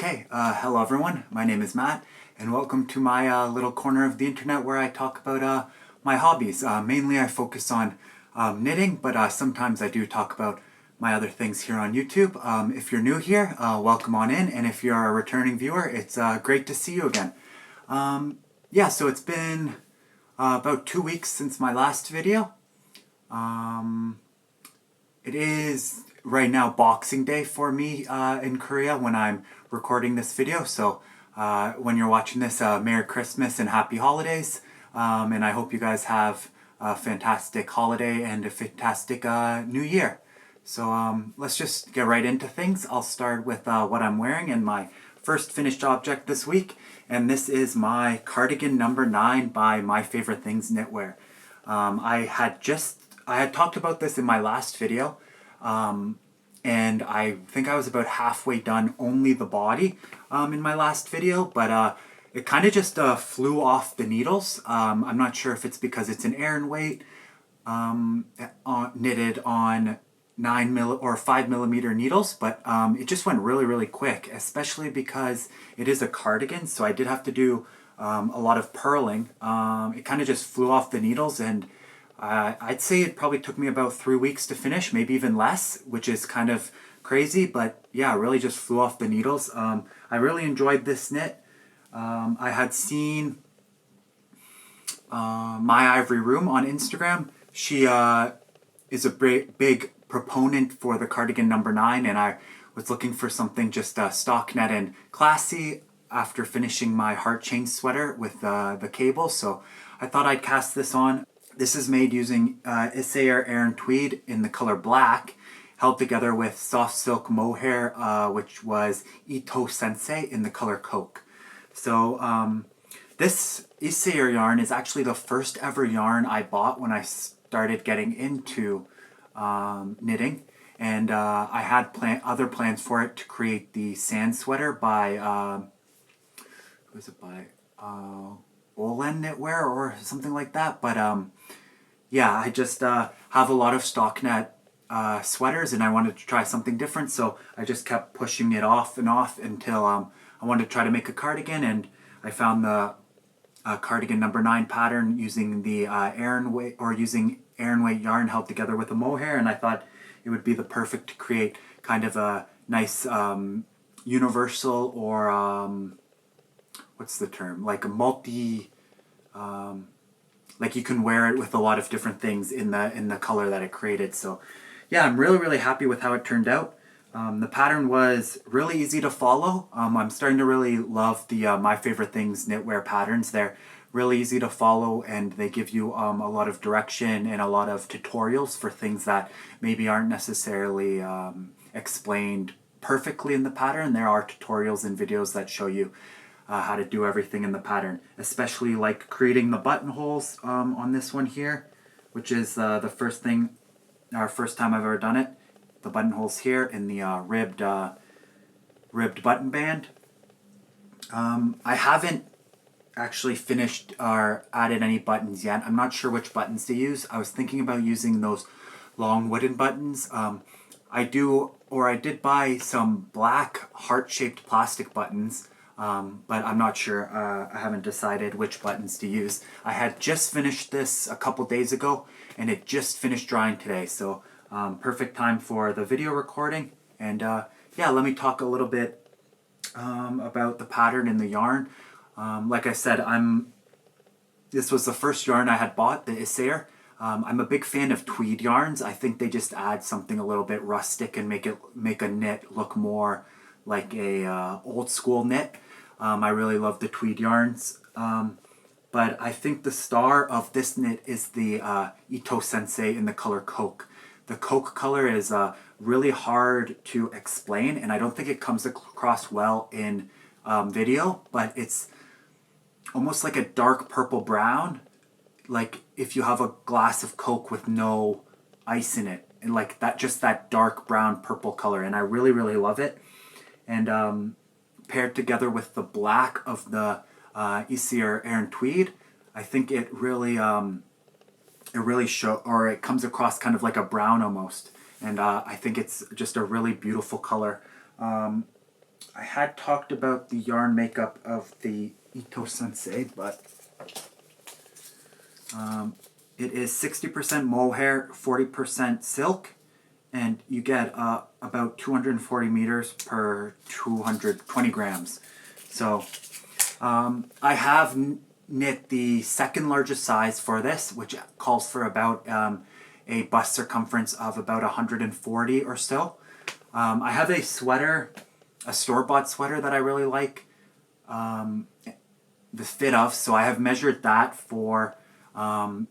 Hello everyone, my name is Matt, and welcome to my little corner of the internet where I talk about my hobbies. Mainly I focus on knitting, but sometimes I do talk about my other things here on YouTube. If you're new here, welcome on in, and if you're a returning viewer, it's great to see you again. So it's been about 2 weeks since my last video. It is right now Boxing Day for me in Korea when I'm recording this video. So when you're watching this, Merry Christmas and Happy Holidays. And I hope you guys have a fantastic holiday and a fantastic New Year. So let's just get right into things. I'll start with what I'm wearing and my first finished object this week. And this is my Cardigan number 9 by My Favorite Things Knitwear. I had talked about this in my last video, and I think I was about halfway done only the body in my last video, but it kind of just flew off the needles. I'm not sure if it's because it's an Aran weight knitted on 5mm needles, but it just went really quick, especially because it is a cardigan, so I did have to do a lot of purling. It kind of just flew off the needles, and I'd say it probably took me about 3 weeks to finish, maybe even less, which is kind of crazy, but yeah, it really just flew off the needles. I really enjoyed this knit. I had seen My Ivory Room on Instagram. She is a big proponent for the Cardigan number 9, and I was looking for something just stock net and classy after finishing my heart chain sweater with the cable, so I thought I'd cast this on. This is made using Isair Aran tweed in the color black, held together with soft silk mohair, which was Ito Sensei in the color coke. So this Isair yarn is actually the first ever yarn I bought when I started getting into knitting, and I had other plans for it to create the sand sweater by who is it by? Olen Knitwear or something like that, but yeah, I just have a lot of stock net sweaters, and I wanted to try something different, so I just kept pushing it off and off until I wanted to try to make a cardigan, and I found the Cardigan number 9 pattern using the Aran weight yarn held together with a mohair, and I thought it would be the perfect to create kind of a nice universal, or what's the term, like a multi, like you can wear it with a lot of different things in the color that it created. So yeah, I'm really happy with how it turned out. The pattern was really easy to follow. I'm starting to really love the My Favorite Things knitwear patterns. They're really easy to follow, and they give you a lot of direction and a lot of tutorials for things that maybe aren't necessarily explained perfectly in the pattern. There are tutorials and videos that show you how to do everything in the pattern, especially like creating the buttonholes on this one here, which is the first time I've ever done it. The buttonholes here in the ribbed button band. I haven't actually finished or added any buttons yet. I'm not sure which buttons to use. I was thinking about using those long wooden buttons. I did buy some black heart-shaped plastic buttons, but I'm not sure. I haven't decided which buttons to use. I had just finished this a couple days ago, and it just finished drying today, so perfect time for the video recording. And yeah, let me talk a little bit about the pattern and the yarn. Like I said, this was the first yarn I had bought, the Isair. I'm a big fan of tweed yarns. I think they just add something a little bit rustic and make a knit look more like a old school knit. I really love the tweed yarns, but I think the star of this knit is the Ito Sensei in the color coke. The coke color is really hard to explain, and I don't think it comes across well in video, but it's almost like a dark purple brown, like if you have a glass of Coke with no ice in it, and like that, just that dark brown purple color, and I really love it. And paired together with the black of the Isair Aran tweed, I think it really it comes across kind of like a brown almost, and I think it's just a really beautiful color. I had talked about the yarn makeup of the Ito Sensei, but it is 60% mohair, 40% silk, and you get about 240 meters per 220 grams. So I have knit the second largest size for this, which calls for about a bust circumference of about 140 or so. I have a sweater, a store-bought sweater that I really like the fit of, so I have measured that for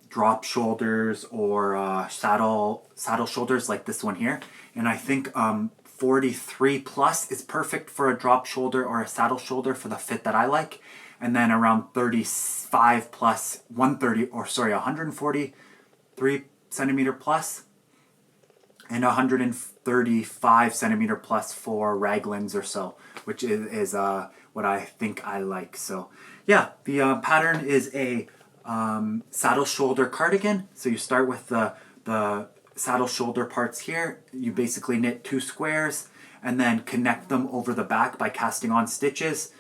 drop shoulders or saddle shoulders like this one here, and I think 43 plus is perfect for a drop shoulder or a saddle shoulder for the fit that I like, and then around 35 plus 143 centimeter plus and 135 centimeter plus for raglans or so, which is what I think I like. So yeah, the pattern is a saddle shoulder cardigan. So you start with the saddle shoulder parts here. You basically knit 2 squares and then connect them over the back by casting on stitches.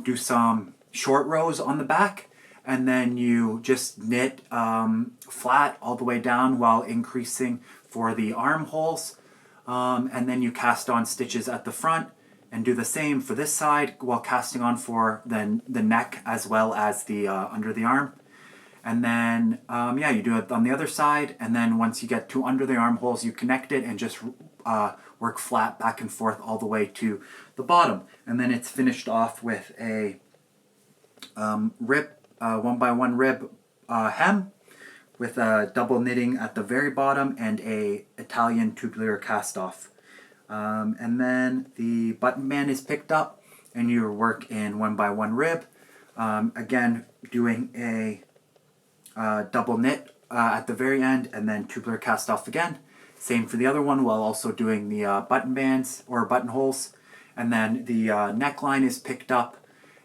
Do some short rows on the back, and then you just knit flat all the way down while increasing for the armholes, and then you cast on stitches at the front and do the same for this side while casting on for the neck as well as the under the arm. And then yeah, you do it on the other side, and then once you get to under the armholes, you connect it and just work flat back and forth all the way to the bottom. And then it's finished off with a rib, 1x1 rib hem with a double knitting at the very bottom and a Italian tubular cast off. And then the button band is picked up and you work in 1x1 rib. Again, doing a double knit at the very end and then tubular cast off again. Same for the other one, while also doing the button bands or buttonholes. And then the neckline is picked up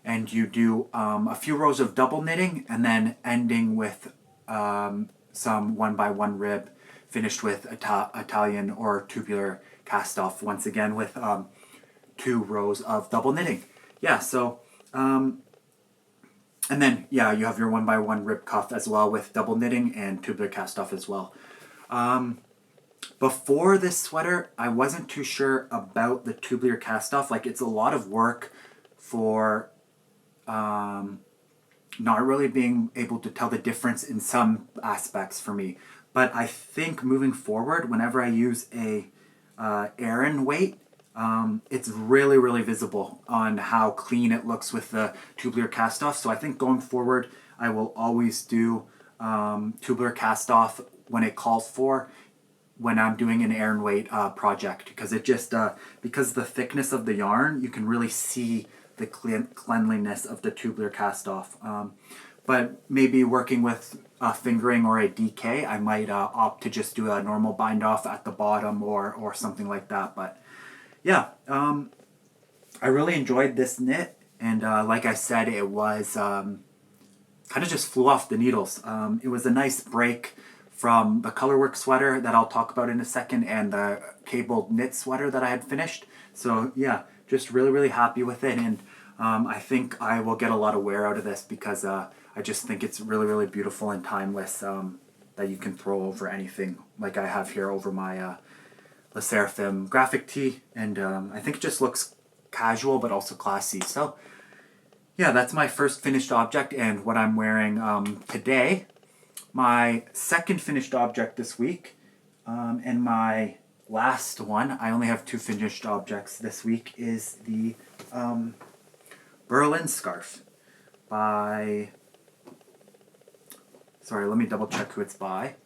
and you do a few rows of double knitting and then ending with some 1x1 rib finished with Italian or tubular cast off once again with 2 rows of double knitting. Yeah, so and then yeah, you have your 1x1 rib cuff as well with double knitting and tubular cast off as well. Before this sweater, I wasn't too sure about the tubular cast off. Like, it's a lot of work for not really being able to tell the difference in some aspects for me. But I think moving forward, whenever I use a Aran weight, it's really, really visible on how clean it looks with the tubular cast off. So I think going forward, I will always do tubular cast off when it calls for, when I'm doing an Aran weight project, because it just because the thickness of the yarn, you can really see the cleanliness of the tubular cast off. But maybe working with fingering or a DK, I might opt to just do a normal bind off at the bottom or something like that. But yeah, I really enjoyed this knit, and like I said, it was kind of just flew off the needles. It was a nice break from the colorwork sweater that I'll talk about in a second and the cabled knit sweater that I had finished. So yeah, just really, really happy with it, and I think I will get a lot of wear out of this because I just think it's really, really beautiful and timeless, that you can throw over anything like I have here over my Le Seraphim graphic tee, and I think it just looks casual but also classy. So yeah, that's my first finished object and what I'm wearing today. My second finished object this week, and my last one, I only have 2 finished objects this week, is the Berlin scarf by, sorry, let me double check who it's by.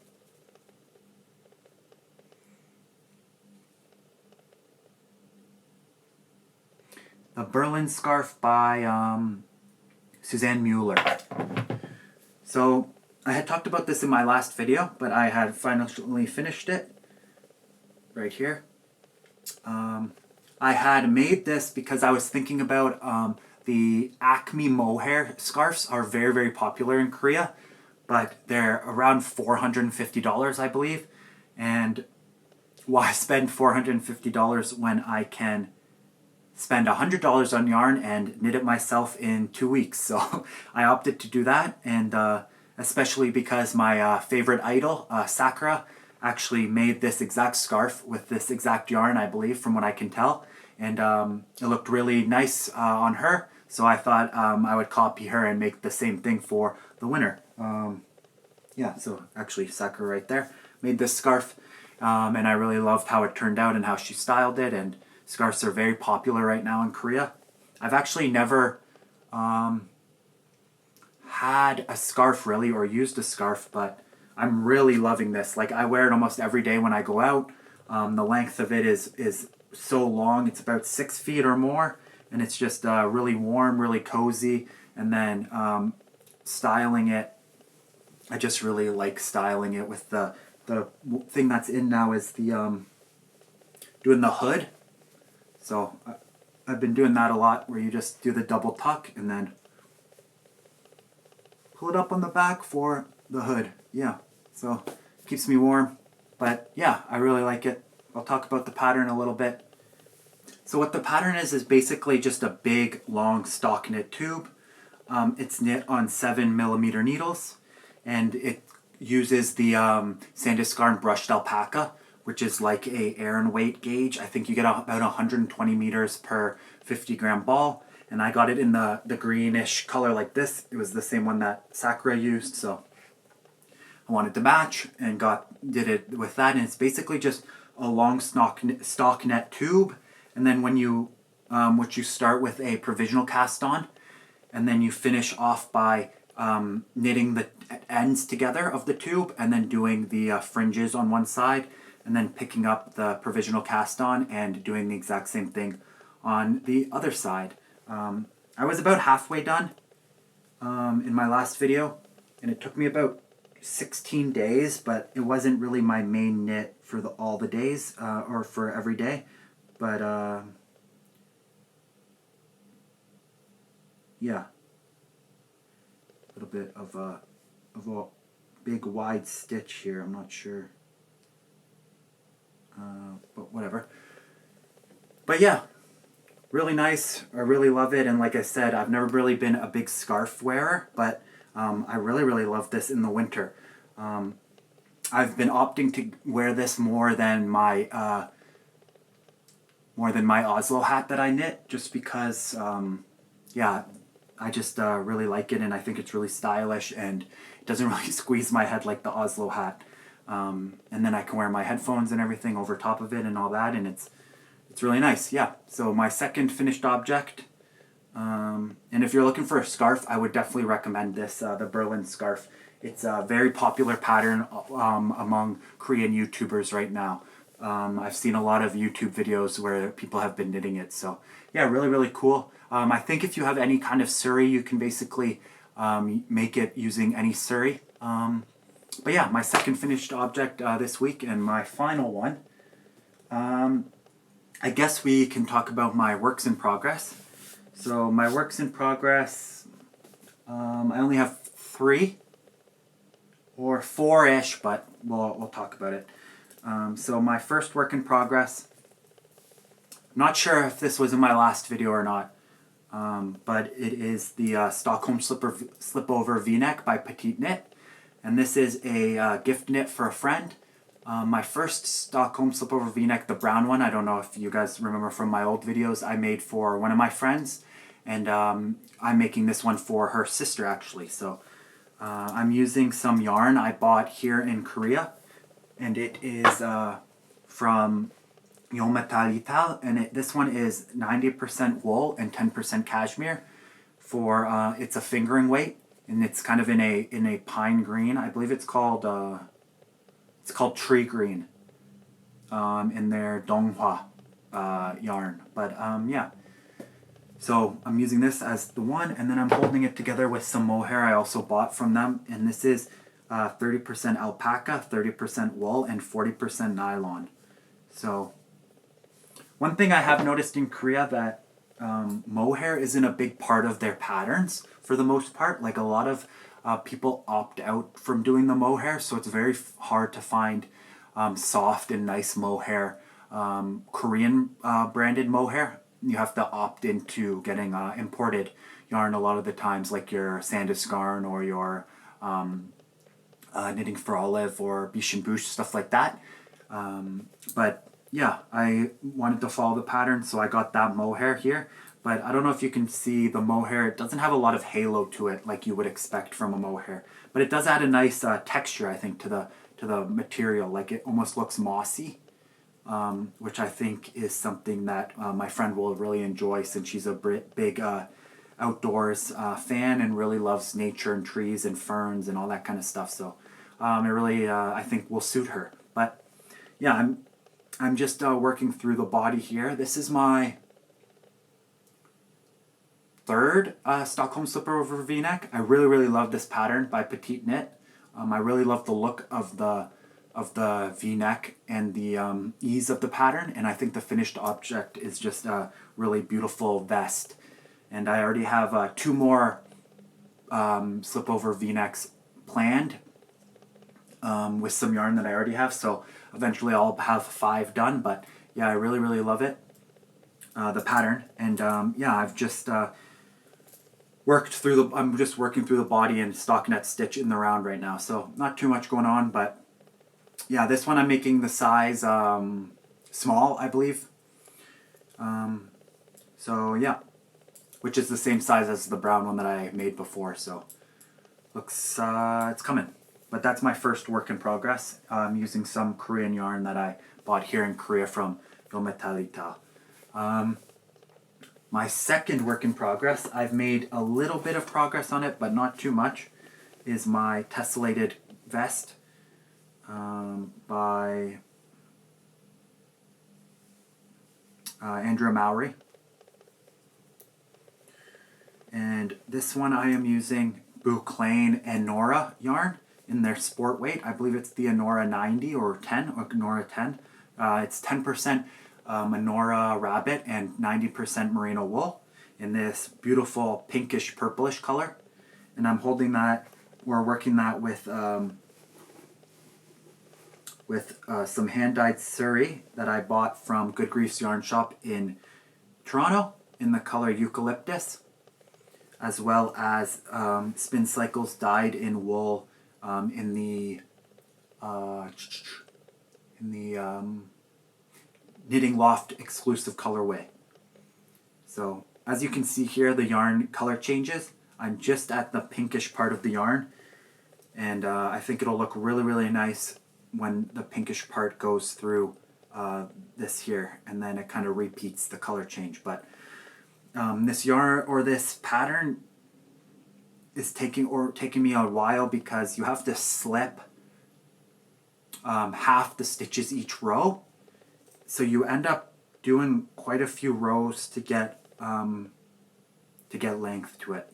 The Berlin scarf by Suzanne Mueller. So I had talked about this in my last video, but I had finally finished it right here. I had made this because I was thinking about the Acme mohair scarves are very, very popular in Korea, but they're around $450, I believe. And why spend $450 when I can spend $100 on yarn and knit it myself in 2 weeks. So I opted to do that, and especially because my favorite idol, Sakura, actually made this exact scarf with this exact yarn, I believe, from what I can tell. And it looked really nice on her, so I thought I would copy her and make the same thing for the winter. Yeah, so actually Sakura right there made this scarf, and I really loved how it turned out and how she styled it, and scarves are very popular right now in Korea. I've actually never had a scarf really, or used a scarf, but I'm really loving this. Like, I wear it almost every day when I go out. The length of it is so long. It's about 6 feet or more, and it's just really warm, really cozy. And then styling it, I just really like styling it with the thing that's in now is the doing the hood. So I've been doing that a lot, where you just do the double tuck and then pull it up on the back for the hood. Yeah, so it keeps me warm. But yeah, I really like it. I'll talk about the pattern a little bit. So what the pattern is basically just a big, long stockinette tube. It's knit on 7mm needles, and it uses the Sandisgarn brushed alpaca, which is like a Aran weight gauge. I think you get about 120 meters per 50-gram ball, and I got it in the greenish color like this. It was the same one that Sakura used, so I wanted to match and did it with that. And it's basically just a long stockinette tube, and then when you which you start with a provisional cast on, and then you finish off by knitting the ends together of the tube, and then doing the fringes on one side, and then picking up the provisional cast on and doing the exact same thing on the other side. I was about halfway done in my last video, and it took me about 16 days, but it wasn't really my main knit for all the days or for every day. But yeah, a little bit of a big wide stitch here. I'm not sure, but whatever. But yeah, really nice. I really love it, and like I said, I've never really been a big scarf wearer, but I really love this in the winter. I've been opting to wear this more than my Oslo hat that I knit, just because yeah, I just really like it, and I think it's really stylish, and it doesn't really squeeze my head like the Oslo hat. And then I can wear my headphones and everything over top of it and all that, and it's really nice. Yeah, so my second finished object, and if you're looking for a scarf, I would definitely recommend this, the Berlin scarf. It's a very popular pattern among Korean YouTubers right now. I've seen a lot of YouTube videos where people have been knitting it, so yeah, really cool. I think if you have any kind of suri, you can basically make it using any suri. But yeah, my second finished object this week, and my final one. I guess we can talk about my works in progress. So my works in progress, I only have 3 or 4-ish, but we'll talk about it. So my first work in progress, I'm not sure if this was in my last video or not, but it is the Stockholm Slipover V-neck by Petite Knit, and this is a gift knit for a friend. My first Stockholm Slipover V-neck, the brown one, I don't know if you guys remember from my old videos, I made for one of my friends, and I'm making this one for her sister actually. So I'm using some yarn I bought here in Korea, and it is from Norma, and this one is 90% wool and 10% cashmere. For it's a fingering weight, and it's kind of in a pine green. I believe it's called tree green in their Donghua yarn. But yeah, so I'm using this as the one, and then I'm holding it together with some mohair I also bought from them, and this is 30% alpaca, 30% wool, and 40% nylon. So one thing I have noticed in Korea that mohair isn't a big part of their patterns for the most part. Like, a lot of people opt out from doing the mohair, so it's very hard to find soft and nice mohair, Korean branded mohair. you have to opt into getting imported yarn a lot of the times, like your Sandisgarn or your Knitting for Olive or Biche and Bouche, stuff like that. But yeah, I wanted to follow the pattern, so I got that mohair here. But I don't know if you can see the mohair. It doesn't have a lot of halo to it like you would expect from a mohair. But it does add a nice texture, I think, to the material. Like it almost looks mossy, which I think is something that my friend will really enjoy, since she's a big outdoors fan and really loves nature and trees and ferns and all that kind of stuff. So it really, I think, will suit her. But yeah, I'm just working through the body here. This is my third Stockholm slipper over V-neck. I really love this pattern by Petite Knit. I really love the look of the V-neck and the ease of the pattern, and I think the finished object is just a really beautiful vest. And I already have 2 more slip over V-necks planned with some yarn that I already have, so eventually I'll have 5 done. But yeah, I really love it, the pattern. And yeah, I've just I'm just working through the body and stockinette stitch in the round right now, so not too much going on. But yeah, this one I'm making the size small, I believe. So yeah, which is the same size as the brown one that I made before, so looks it's coming. But that's my first work in progress. I'm using some Korean yarn that I bought here in Korea from Dometalita. My second work in progress, I've made a little bit of progress on it, but not too much, is my tessellated vest by Andrea Mowry. And this one I am using Bouclane and Nora yarn in their sport weight. I believe it's the Anora 90 or 10, or Nora 10. It's 10% Anora rabbit and 90% merino wool in this beautiful pinkish purplish color. And I'm holding that, we're working that with some hand-dyed Surrey that I bought from Good Grief's Yarn Shop in Toronto in the color Eucalyptus, as well as Spin Cycles dyed in wool in the Knitting Loft exclusive colorway. So as you can see here, the yarn color changes. I'm just at the pinkish part of the yarn, and I think it'll look really nice when the pinkish part goes through this here, and then it kind of repeats the color change. But this yarn, or this pattern, is taking me a while, because you have to slip half the stitches each row, so you end up doing quite a few rows to get length to it.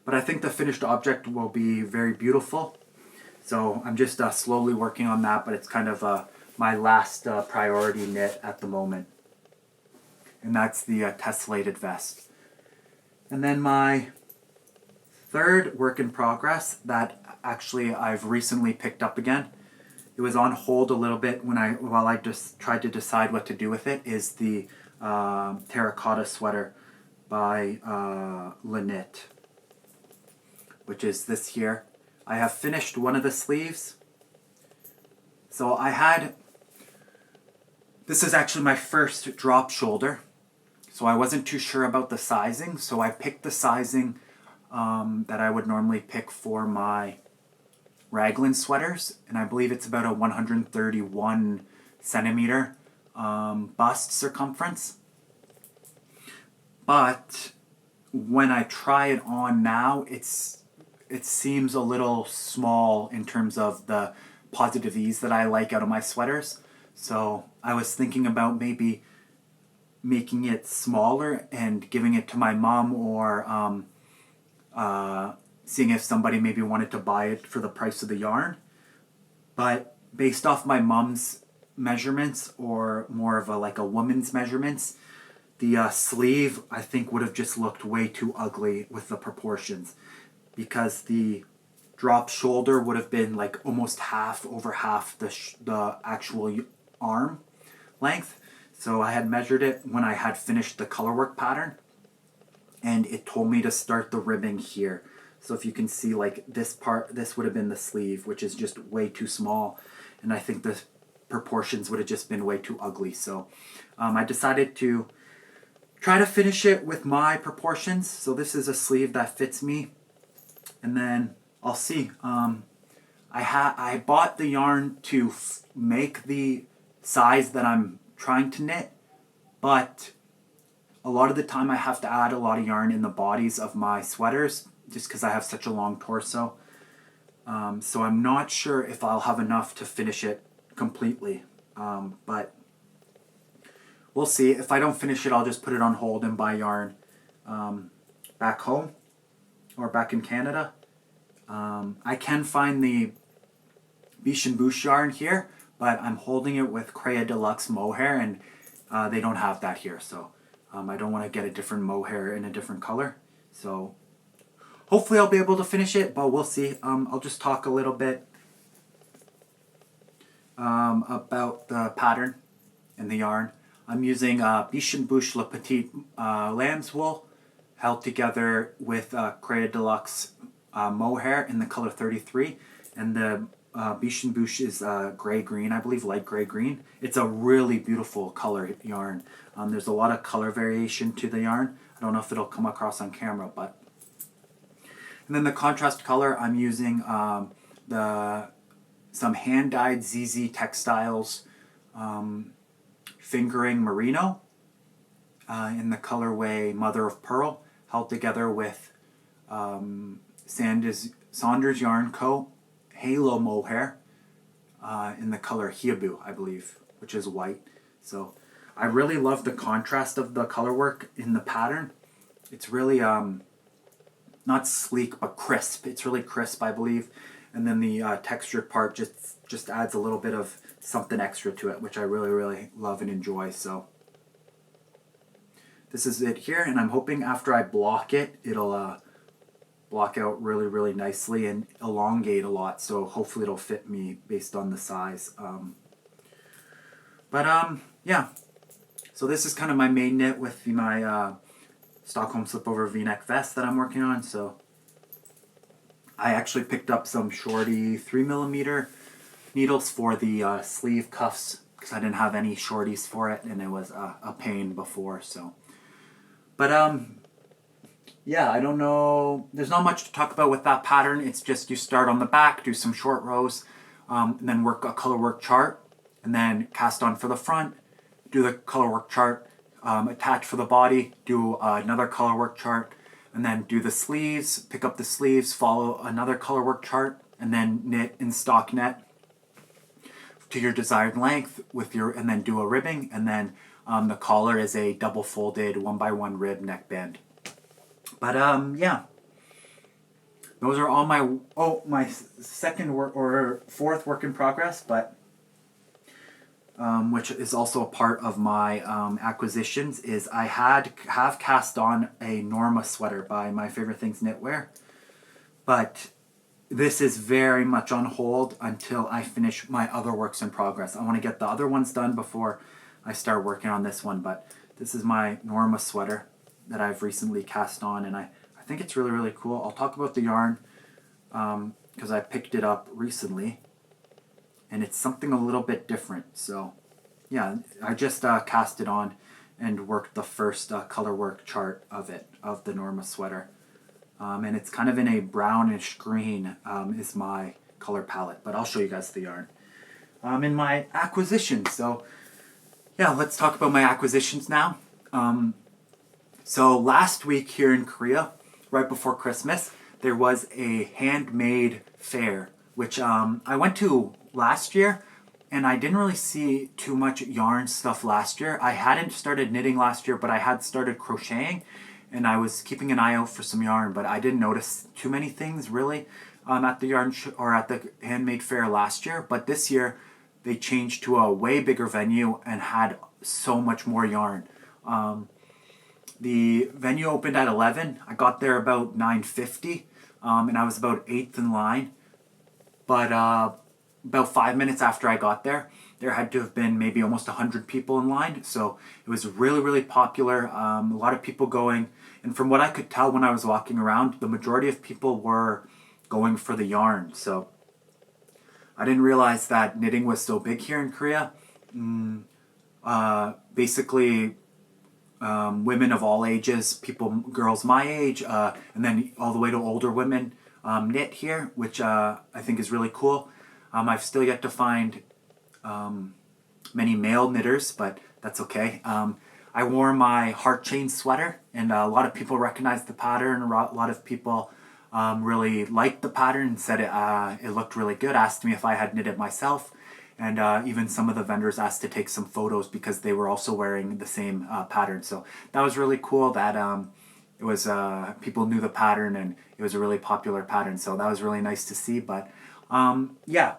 But I think the finished object will be very beautiful, so I'm just slowly working on that. But it's kind of my last priority knit at the moment, and that's the tessellated vest. And then my third work in progress that actually I've recently picked up again, it was on hold a little bit while I just tried to decide what to do with it, is the terracotta sweater by Lanit, which is this here. I have finished one of the sleeves. So this is actually my first drop shoulder, so I wasn't too sure about the sizing, so I picked the sizing that I would normally pick for my raglan sweaters, and I believe it's about a 131 centimeter bust circumference. But when I try it on now, it seems a little small in terms of the positive ease that I like out of my sweaters. So I was thinking about maybe making it smaller and giving it to my mom, or seeing if somebody maybe wanted to buy it for the price of the yarn. But based off my mom's measurements, or more of like a woman's measurements, the sleeve I think would have just looked way too ugly with the proportions, because the drop shoulder would have been like almost over half the actual arm length. So I had measured it when I had finished the colorwork pattern, and it told me to start the ribbing here. So if you can see, like this part, this would have been the sleeve, which is just way too small, and I think the proportions would have just been way too ugly. So I decided to try to finish it with my proportions. So this is a sleeve that fits me, and then I'll see. I bought the yarn to make the size that I'm trying to knit, but a lot of the time I have to add a lot of yarn in the bodies of my sweaters just because I have such a long torso. So I'm not sure if I'll have enough to finish it completely, but we'll see. If I don't finish it, I'll just put it on hold and buy yarn back home or back in Canada. I can find the Biche and Bouche yarn here, but I'm holding it with Crea Deluxe mohair, and they don't have that here. So I don't want to get a different mohair in a different color. So hopefully I'll be able to finish it, but we'll see. I'll just talk a little bit about the pattern and the yarn. I'm using Biche and Bouche Le Petit lamb's wool held together with Crea Deluxe mohair in the color 33, and the Biche and Bouche is gray-green, I believe, light gray-green. It's a really beautiful color yarn. There's a lot of color variation to the yarn. I don't know if it'll come across on camera, but... And then the contrast color, I'm using some hand-dyed ZZ Textiles Fingering Merino in the colorway Mother of Pearl, held together with Saunders Yarn Co. Halo mohair in the color Hiabu, I believe, which is white. So I really love the contrast of the color work in the pattern. It's really not sleek but crisp. It's really crisp, I believe. And then the textured part just adds a little bit of something extra to it, which I really, really love and enjoy. So this is it here, and I'm hoping after I block it, it'll block out really, really nicely and elongate a lot. So hopefully it'll fit me based on the size. Yeah. So this is kind of my main knit with my Stockholm slipover V-neck vest that I'm working on. So I actually picked up some shorty 3mm needles for the sleeve cuffs because I didn't have any shorties for it, and it was a pain before. So, but yeah, I don't know. There's not much to talk about with that pattern. It's just you start on the back, do some short rows, and then work a color work chart, and then cast on for the front, do the color work chart, attach for the body, do another color work chart, and then do the sleeves, pick up the sleeves, follow another color work chart, and then knit in stock net to your desired length and then do a ribbing, and then the collar is a double folded 1x1 rib neckband. But yeah, those are all my second or fourth work in progress, but which is also a part of my acquisitions, is I have cast on a Norma sweater by My Favorite Things Knitwear, but this is very much on hold until I finish my other works in progress. I want to get the other ones done before I start working on this one, but this is my Norma sweater that I've recently cast on, and I think it's really, really cool. I'll talk about the yarn because I picked it up recently, and it's something a little bit different. So yeah, I just cast it on and worked the first color work chart of the Norma sweater. And it's kind of in a brownish green is my color palette, but I'll show you guys the yarn. In my acquisitions, so yeah, let's talk about my acquisitions now. So last week here in Korea, right before Christmas, there was a handmade fair, which I went to last year, and I didn't really see too much yarn stuff last year. I hadn't started knitting last year, but I had started crocheting, and I was keeping an eye out for some yarn, but I didn't notice too many things really at the yarn or at the handmade fair last year. But this year, they changed to a way bigger venue and had so much more yarn. The venue opened at 11. I got there about 9:50, and I was about 8th in line. But about 5 minutes after I got there, there had to have been maybe almost 100 people in line. So it was really, really popular. A lot of people going. And from what I could tell when I was walking around, the majority of people were going for the yarn. So I didn't realize that knitting was so big here in Korea. Basically, women of all ages, girls my age, and then all the way to older women knit here, which I think is really cool. I've still yet to find many male knitters, but that's okay. I wore my heart chain sweater, and a lot of people recognized the pattern. A lot of people really liked the pattern and said it looked really good, asked me if I had knit it myself. And even some of the vendors asked to take some photos because they were also wearing the same pattern. So that was really cool that it was people knew the pattern and it was a really popular pattern. So that was really nice to see. But yeah,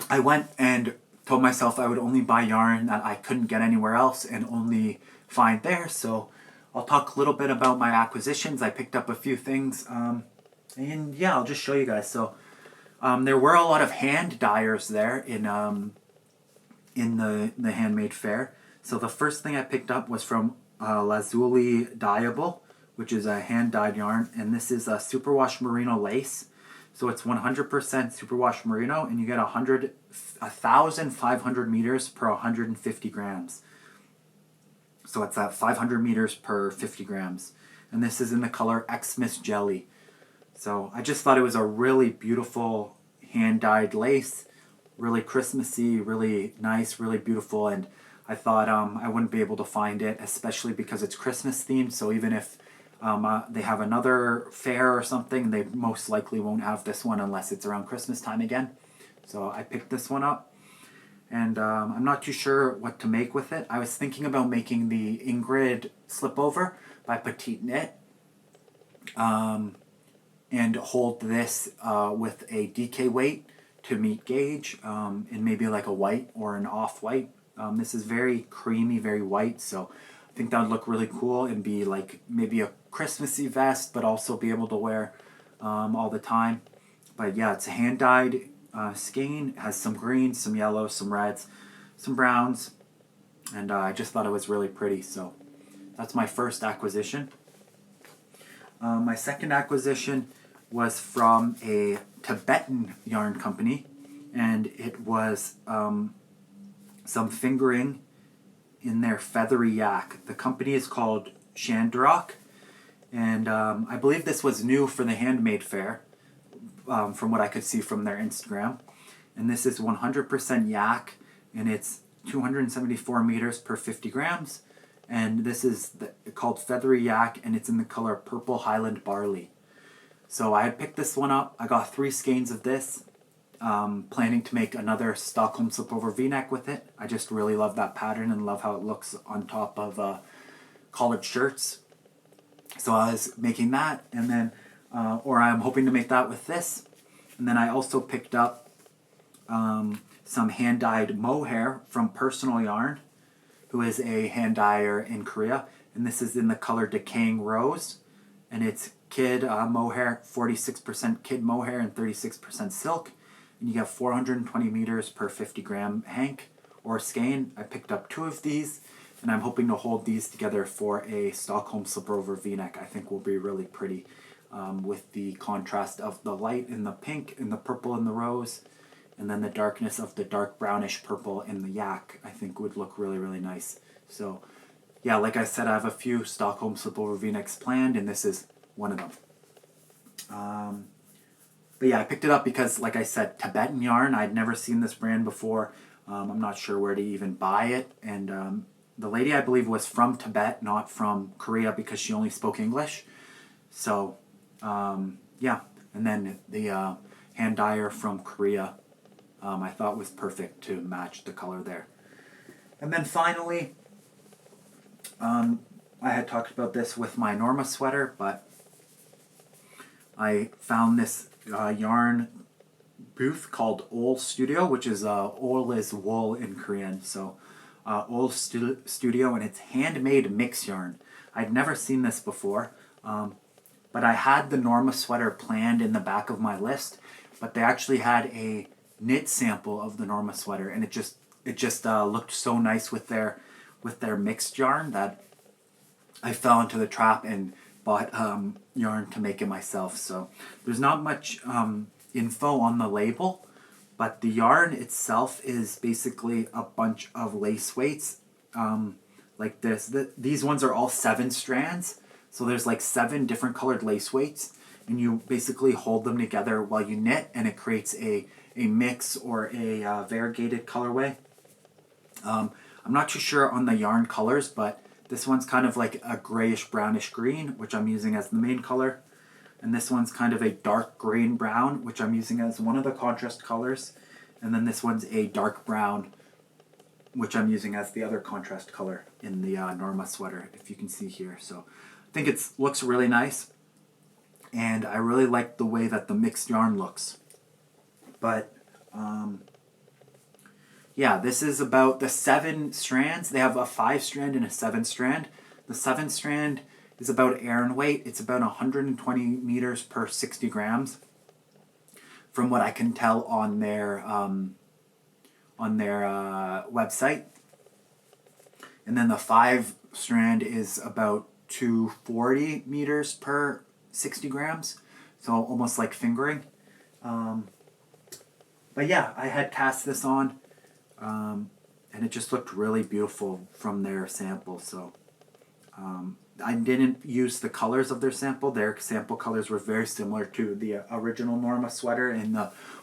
I went and told myself I would only buy yarn that I couldn't get anywhere else and only find there. So I'll talk a little bit about my acquisitions. I picked up a few things. And yeah, I'll just show you guys. So there were a lot of hand dyers there in the handmade fair. So the first thing I picked up was from Lazuli Dyeable, which is a hand dyed yarn, and this is a superwash merino lace. So it's 100% superwash merino, and you get 1,500 meters per 150 grams. So it's at 500 meters per 50 grams, and this is in the color Xmas Jelly. So I just thought it was a really beautiful hand-dyed lace, really Christmassy, really nice, really beautiful, and I thought I wouldn't be able to find it, especially because it's Christmas themed. So even if they have another fair or something, they most likely won't have this one unless it's around Christmas time again. So I picked this one up, and I'm not too sure what to make with it. I was thinking about making the Ingrid Slipover by Petite Knit, and hold this with a DK weight to meet gauge in maybe like a white or an off-white. This is very creamy, very white, so I think that would look really cool and be like maybe a Christmassy vest, but also be able to wear all the time. But yeah, it's a hand-dyed skein. It has some greens, some yellows, some reds, some browns, and I just thought it was really pretty. So that's my first acquisition. My second acquisition was from a Tibetan yarn company, and it was some fingering in their feathery yak. The company is called Shandrock, and I believe this was new for the handmade fair, from what I could see from their Instagram. And this is 100% yak, and it's 274 meters per 50 grams. And this is called Feathery Yak, and it's in the color Purple Highland Barley. So I had picked this one up. I got 3 skeins of this, planning to make another Stockholm Slipover V-neck with it. I just really love that pattern and love how it looks on top of collared shirts. So I was making that, and then, or I'm hoping to make that with this. And then I also picked up some hand-dyed mohair from Personal Yarn, who is a hand dyer in Korea. And this is in the color Decaying Rose. And it's kid mohair, 46% kid mohair and 36% silk. And you get 420 meters per 50 gram hank or skein. I picked up 2 of these, and I'm hoping to hold these together for a Stockholm Slipover V-neck. I think will be really pretty with the contrast of the light in the pink and the purple and the rose, and then the darkness of the dark brownish purple in the yak. I think would look really, really nice. So yeah, like I said, I have a few Stockholm Slipover V-necks planned, and this is one of them. But yeah, I picked it up because, like I said, Tibetan yarn. I'd never seen this brand before. I'm not sure where to even buy it. And the lady, I believe, was from Tibet, not from Korea, because she only spoke English. So, yeah. And then the hand dyer from Korea, I thought was perfect to match the color there. And then finally, I had talked about this with my Norma sweater, but I found this yarn booth called Ol Studio, which is Ol is wool in Korean, so Ol Studio, and it's handmade mix yarn. I'd never seen this before, but I had the Norma sweater planned in the back of my list, but they actually had a knit sample of the Norma sweater, and it just it just looked so nice with their mixed yarn that I fell into the trap and bought yarn to make it myself. So there's not much info on the label, but the yarn itself is basically a bunch of lace weights like this. These ones are all 7 strands, so there's like 7 different colored lace weights, and you basically hold them together while you knit, and it creates a mix or a variegated colorway. I'm not too sure on the yarn colors, but this one's kind of like a grayish brownish green, which I'm using as the main color. And this one's kind of a dark green brown, which I'm using as one of the contrast colors. And then this one's a dark brown, which I'm using as the other contrast color in the Norma sweater, if you can see here. So I think it looks really nice. And I really like the way that the mixed yarn looks. But yeah, this is about the 7 strands. They have a 5 strand and a 7 strand. The 7 strand is about Aran weight. It's about 120 meters per 60 grams, from what I can tell on their website. And then the 5 strand is about 240 meters per 60 grams, so almost like fingering. But yeah, I had cast this on, and it just looked really beautiful from their sample. So I didn't use the colors of their sample. Their sample colors were very similar to the original Norma sweater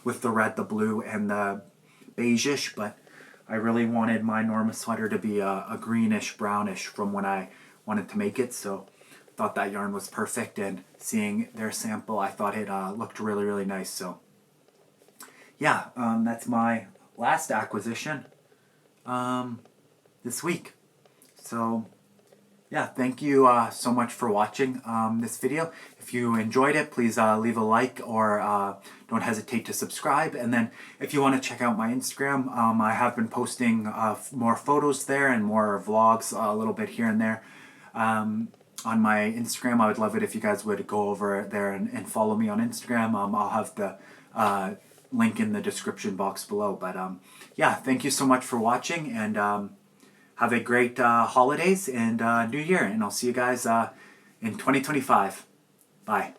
with the red, the blue, and the beigeish, but I really wanted my Norma sweater to be a greenish, brownish from when I wanted to make it, so I thought that yarn was perfect, and seeing their sample, I thought it looked really, really nice. So yeah, that's my last acquisition this week. So yeah, thank you so much for watching this video. If you enjoyed it, please leave a like, or don't hesitate to subscribe. And then if you want to check out my Instagram, I have been posting more photos there and more vlogs a little bit here and there on my Instagram. I would love it if you guys would go over there and follow me on Instagram. I'll have the link in the description box below. But yeah, thank you so much for watching, and have a great holidays and New Year, and I'll see you guys in 2025. Bye.